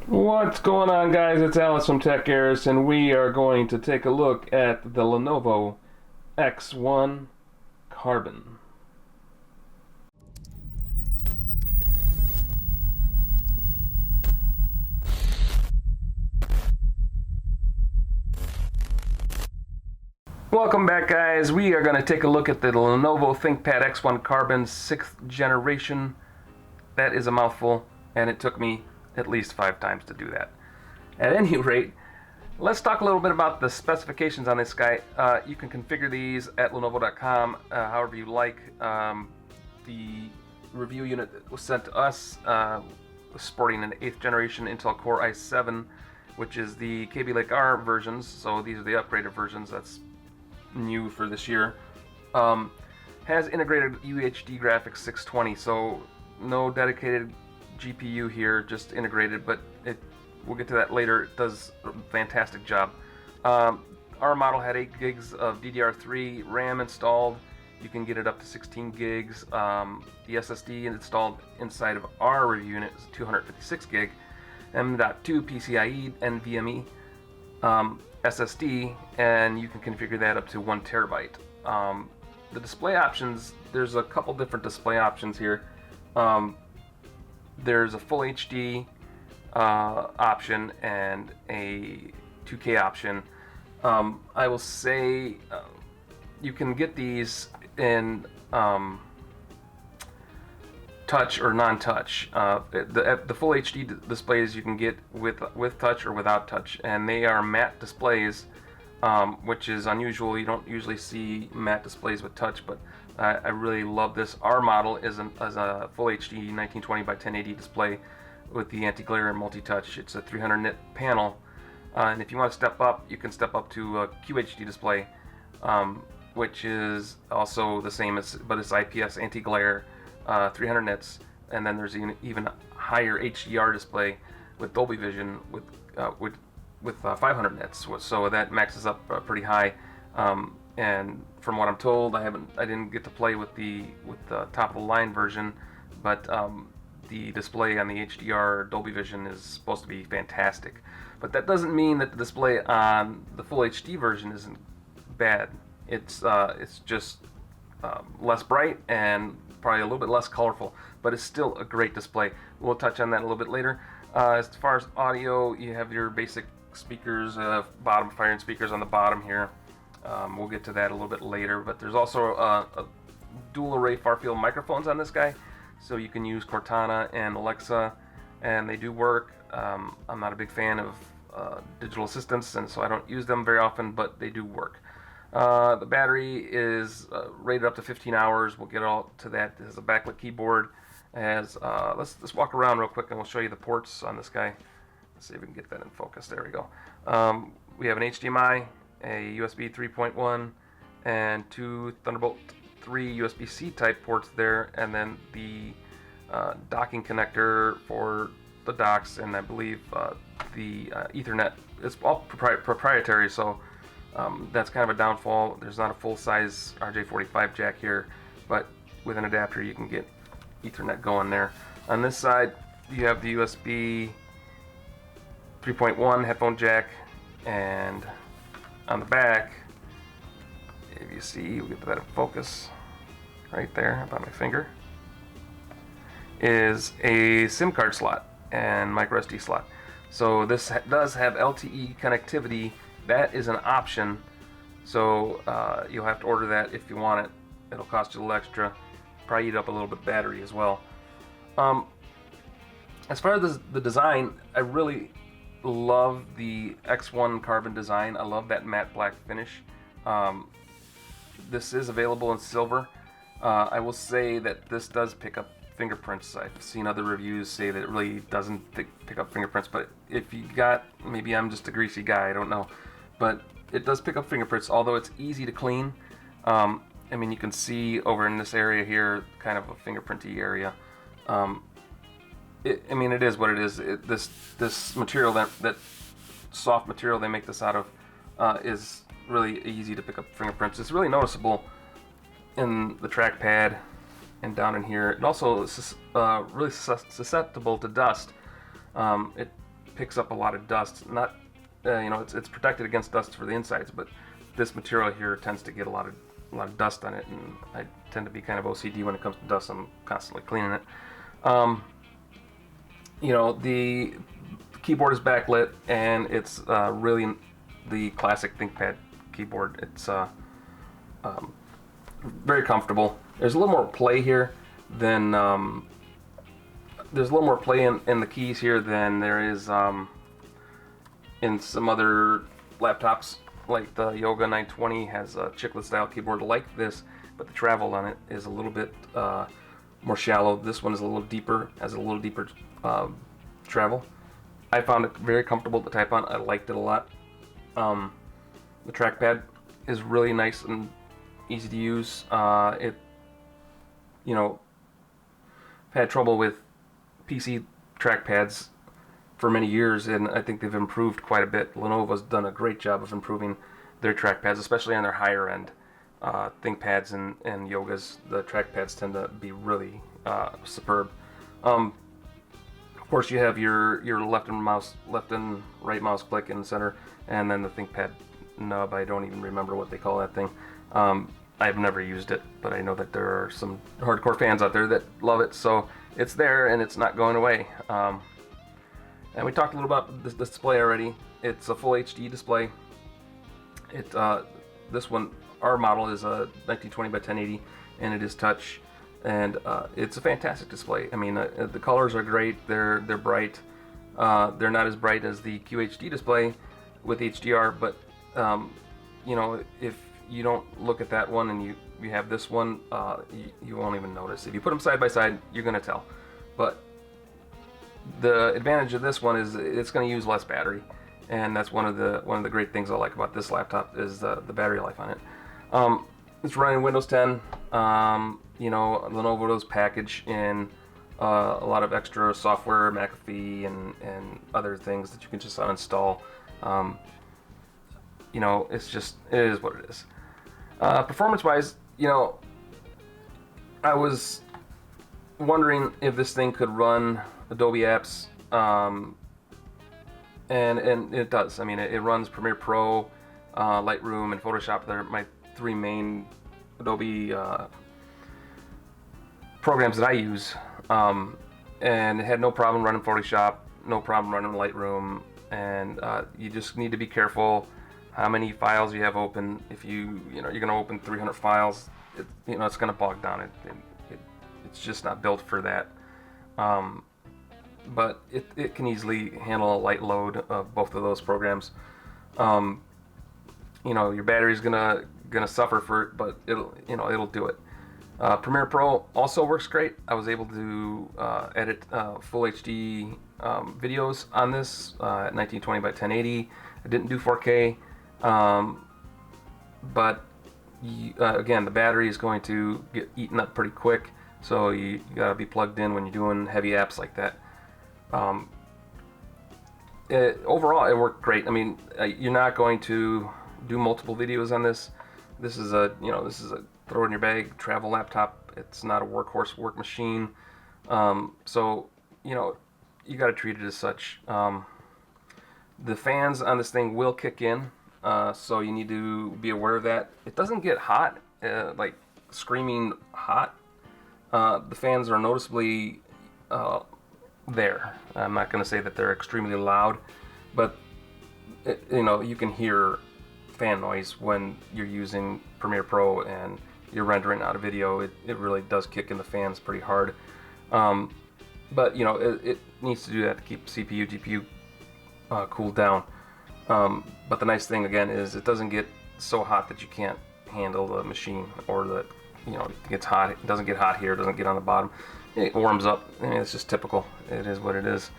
What's going on, guys? It's Alice from Techaeris, and we are going to take a look at the Lenovo X1 Carbon. Welcome back, guys. We are going to take a look at the Lenovo ThinkPad X1 Carbon 6th generation. That is a mouthful, and it took me at least 5 times to do that. At any rate, let's talk a little bit about the specifications on this guy. You can configure these at Lenovo.com however you like. The review unit that was sent to us was sporting an 8th generation Intel Core i7, which is the Kaby Lake R versions, so these are the upgraded versions. That's new for this year. Has integrated UHD graphics 620, so no dedicated GPU here, just integrated, but we'll get to that later. It does a fantastic job. Our model had 8 gigs of DDR3 RAM installed. You can get it up to 16 gigs. The SSD installed inside of our review unit is 256 gig. M.2 PCIe NVMe SSD, and you can configure that up to 1 terabyte. The display options, there's a couple different display options here. There's a full HD option and a 2K option. I will say you can get these in touch or non-touch. The full HD displays you can get with touch or without touch, and they are matte displays, which is unusual. You don't usually see matte displays with touch, but I really love this. Our model is a full HD 1920 by 1080 display with the anti-glare and multi-touch. It's a 300 nit panel, and if you want to step up, you can step up to a QHD display, which is also the same as, but it's IPS anti-glare, 300 nits, and then there's an even higher HDR display with Dolby Vision with 500 nits, so that maxes up pretty high. And from what I'm told, I didn't get to play with the top of the line version, but the display on the HDR Dolby Vision is supposed to be fantastic. But that doesn't mean that the display on the full HD version isn't bad. It's just less bright and probably a little bit less colorful, but it's still a great display. We'll touch on that a little bit later. As far as audio, you have your basic speakers, bottom firing speakers on the bottom here. We'll get to that a little bit later, but there's also a dual array far field microphones on this guy, so you can use Cortana and Alexa, and they do work. I'm not a big fan of digital assistants, and so I don't use them very often, but they do work. The battery is rated up to 15 hours. We'll get all to that. It has a backlit keyboard. Let's walk around real quick, and we'll show you the ports on this guy. Let's see if we can get that in focus. There we go. We have an HDMI, a USB 3.1, and 2 Thunderbolt 3 USB-C type ports there, and then the docking connector for the docks, and I believe the Ethernet. It's all proprietary, so that's kind of a downfall. There's not a full-size RJ45 jack here, but with an adapter you can get Ethernet going there. On this side, you have the USB 3.1 headphone jack, and on the back, if you see, we'll get that in focus right there about my finger, is a SIM card slot and micro SD slot. So this does have LTE connectivity. That is an option, so you'll have to order that if you want it. It'll cost you a little extra, probably eat up a little bit of battery as well. As far as the design, I really love the X1 Carbon design. I love that matte black finish. This is available in silver. I will say that this does pick up fingerprints. I've seen other reviews say that it really doesn't pick up fingerprints, but if you got, maybe I'm just a greasy guy, I don't know, but it does pick up fingerprints, although it's easy to clean. I mean, you can see over in this area here, kind of a fingerprinty area. I mean, it is what it is. This material, that soft material they make this out of, is really easy to pick up fingerprints. It's really noticeable in the trackpad and down in here. It also is really susceptible to dust. It picks up a lot of dust. Not, it's protected against dust for the insides, but this material here tends to get a lot of dust on it, and I tend to be kind of OCD when it comes to dust. I'm constantly cleaning it. The keyboard is backlit, and it's really the classic ThinkPad keyboard. It's very comfortable. There's a little more play here than there's a little more play in the keys here than there is in some other laptops. Like the Yoga 920 has a chiclet style keyboard like this, but the travel on it is a little bit more shallow. This one is a little deeper, has a little deeper travel. I found it very comfortable to type on. I liked it a lot. The trackpad is really nice and easy to use. I've had trouble with PC trackpads for many years, and I think they've improved quite a bit. Lenovo's done a great job of improving their trackpads, especially on their higher end ThinkPads and Yogas. The trackpads tend to be really superb. Of course, you have your left and right mouse click in the center, and then the ThinkPad nub. I don't even remember what they call that thing. I've never used it, but I know that there are some hardcore fans out there that love it, so it's there and it's not going away. And we talked a little about this display already. It's a full HD display. This one, our model is a 1920 by 1080, and it is touch, and it's a fantastic display. I mean, the colors are great. They're bright. They're not as bright as the QHD display with HDR, but if you don't look at that one and you have this one, you won't even notice. If you put them side by side, you're gonna tell. But the advantage of this one is it's going to use less battery, and that's one of the great things I like about this laptop is the battery life on it. It's running Windows 10. Lenovo does package in a lot of extra software, McAfee, and other things that you can just uninstall. It is what it is. Performance-wise, I was wondering if this thing could run Adobe apps, and it does. I mean, it runs Premiere Pro, Lightroom, and Photoshop. They're my three main Adobe programs that I use, and it had no problem running Photoshop, no problem running Lightroom, and you just need to be careful how many files you have open. If you're going to open 300 files, it's going to bog down. It's just not built for that. But it can easily handle a light load of both of those programs. Your battery's gonna suffer for it, but it'll do it. Premiere Pro also works great. I was able to edit full HD videos on this at 1920 by 1080. I didn't do 4K, but again, the battery is going to get eaten up pretty quick, so you gotta be plugged in when you're doing heavy apps like that. Overall, it worked great. I mean, you're not going to do multiple videos on this. This is a throw in your bag travel laptop. It's not a workhorse work machine. So you got to treat it as such. The fans on this thing will kick in, so you need to be aware of that. It doesn't get hot, like screaming hot. The fans are noticeably there. I'm not going to say that they're extremely loud, but you can hear fan noise when you're using Premiere Pro and you're rendering out a video. It really does kick in the fans pretty hard, but it needs to do that to keep CPU, GPU cooled down. But the nice thing again is it doesn't get so hot that you can't handle the machine, or that it gets hot. It doesn't get hot here. It doesn't get on the bottom. It warms up. I mean, it's just typical. It is what it is.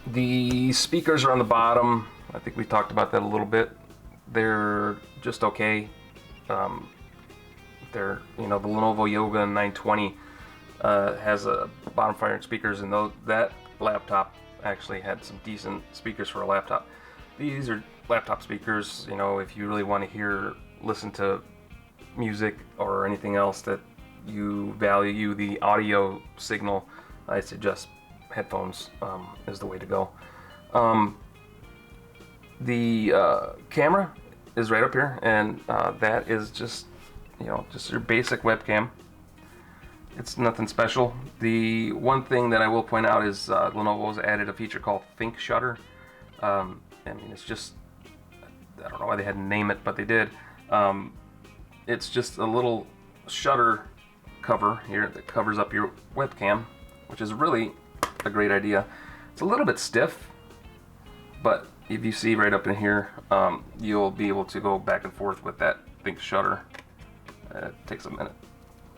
The speakers are on the bottom. I think we talked about that a little bit. They're just okay. They're the Lenovo Yoga 920 has a bottom firing speakers, and that laptop actually had some decent speakers for a laptop. These are laptop speakers. If you really want to listen to music or anything else that you value the audio signal, I suggest headphones is the way to go. The camera is right up here, and that is just, just your basic webcam. It's nothing special. The one thing that I will point out is Lenovo's added a feature called Think Shutter. I mean, it's just, I don't know why they had to name it, but they did. It's just a little shutter cover here that covers up your webcam, which is really a great idea. It's a little bit stiff, but if you see right up in here, you'll be able to go back and forth with that Think Shutter. It takes a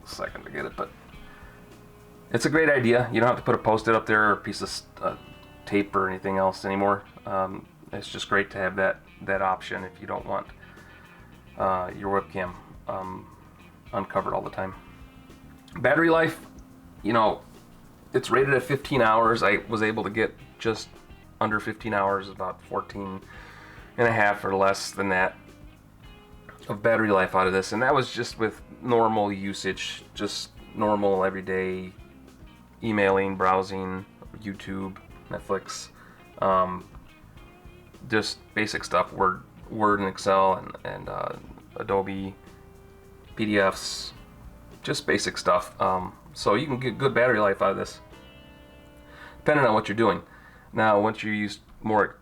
second to get it, but it's a great idea. You don't have to put a post-it up there or a piece of tape or anything else anymore. It's just great to have that option if you don't want your webcam uncovered all the time. Battery life, it's rated at 15 hours. I was able to get just under 15 hours, about 14 and a half or less than that of battery life out of this, and that was just with normal usage, just normal everyday emailing, browsing, YouTube, Netflix, just basic stuff, Word and Excel and Adobe, PDFs, just basic stuff. So you can get good battery life out of this, depending on what you're doing. Now, once you use more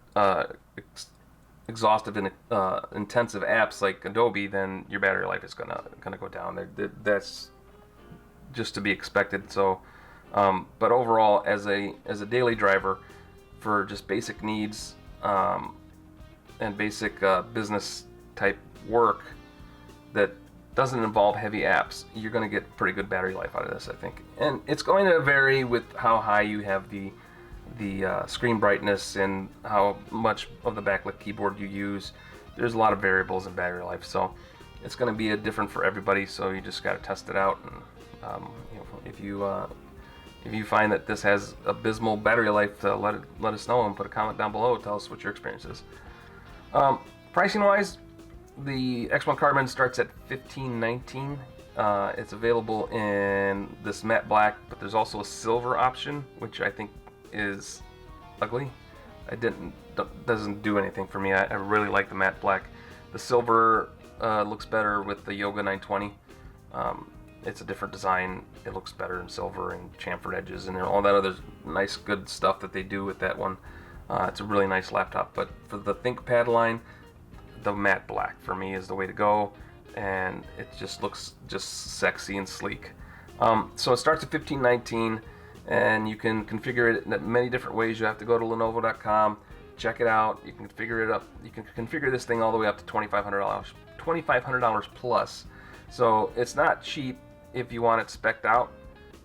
exhaustive and intensive apps like Adobe, then your battery life is gonna go down. That's just to be expected. So, but overall, as a daily driver for just basic needs and basic business type work that doesn't involve heavy apps, you're going to get pretty good battery life out of this, I think. And it's going to vary with how high you have the screen brightness and how much of the backlit keyboard you use. There's a lot of variables in battery life, so it's going to be different for everybody. So you just got to test it out. And if you find that this has abysmal battery life, let us know and put a comment down below. Tell us what your experience is. Pricing wise, the X1 Carbon starts at $15.19. It's available in this matte black, but there's also a silver option, which I think is ugly. Doesn't do anything for me. I really like the matte black. The silver looks better with the Yoga 920. It's a different design. It looks better in silver and chamfered edges and all that other nice good stuff that they do with that one. It's a really nice laptop, but for the ThinkPad line, the matte black for me is the way to go, and it just looks just sexy and sleek. So it starts at $15.19, and you can configure it in many different ways. You have to go to Lenovo.com, check it out. You can figure it up. You can configure this thing all the way up to $2,500 plus. So it's not cheap if you want it spec'd out,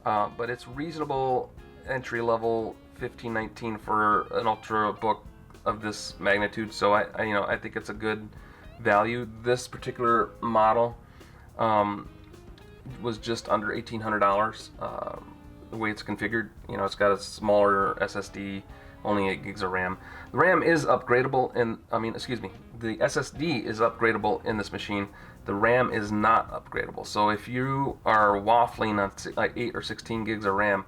but it's reasonable entry level $15.19 for an ultrabook of this magnitude. So I think it's a good value. This particular model was just under $1,800. The way it's configured, it's got a smaller SSD, only 8 gigs of RAM. The RAM is upgradable, the SSD is upgradable in this machine. The RAM is not upgradable. So if you are waffling on 8 or 16 gigs of RAM,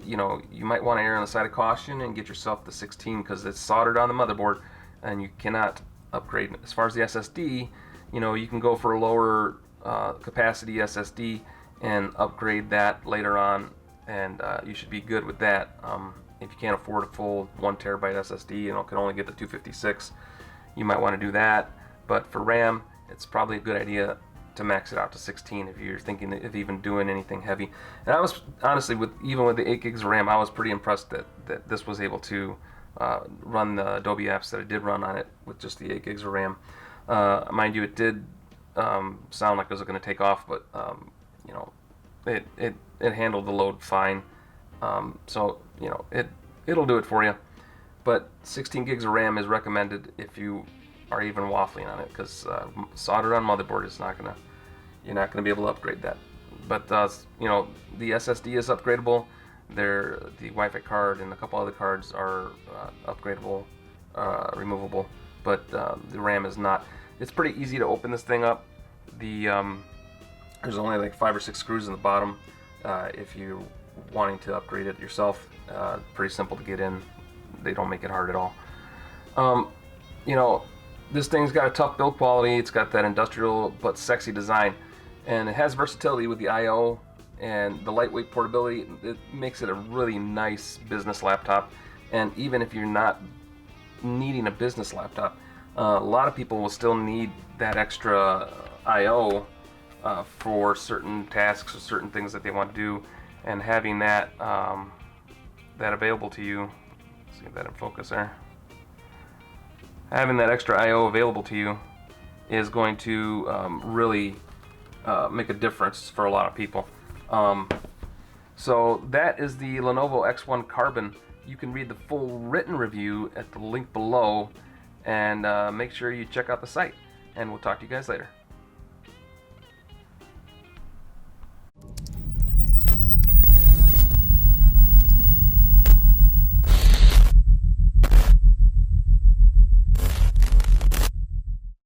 you might want to err on the side of caution and get yourself the 16, because it's soldered on the motherboard and you cannot upgrade. As far as the SSD, you can go for a lower capacity SSD and upgrade that later on, and you should be good with that. If you can't afford a full 1 terabyte SSD and can only get the 256, you might want to do that. But for RAM, it's probably a good idea to max it out to 16 if you're thinking of even doing anything heavy. And I was honestly, even with the 8 gigs of RAM, I was pretty impressed that this was able to run the Adobe apps that it did run on it with just the 8 gigs of RAM. Mind you, it did sound like it was going to take off, but it handled the load fine. So it'll do it for you. But 16 gigs of RAM is recommended if you are even waffling on it, because soldered on motherboard is you're not gonna be able to upgrade that. But the SSD is upgradable. The Wi-Fi card and a couple other cards are upgradable, removable, but the RAM is not. It's pretty easy to open this thing up. There's only like 5 or 6 screws in the bottom. If you wanting to upgrade it yourself. Pretty simple to get in. They don't make it hard at all. You know, this thing's got a tough build quality. It's got that industrial but sexy design, and it has versatility with the I/O and the lightweight portability. It makes it a really nice business laptop. And even if you're not needing a business laptop, a lot of people will still need that extra I/O for certain tasks or certain things that they want to do, and having that available to you. Let's get that in focus there. Having that extra I/O available to you is going to really make a difference for a lot of people. So that is the Lenovo X1 Carbon. You can read the full written review at the link below, and make sure you check out the site. And we'll talk to you guys later.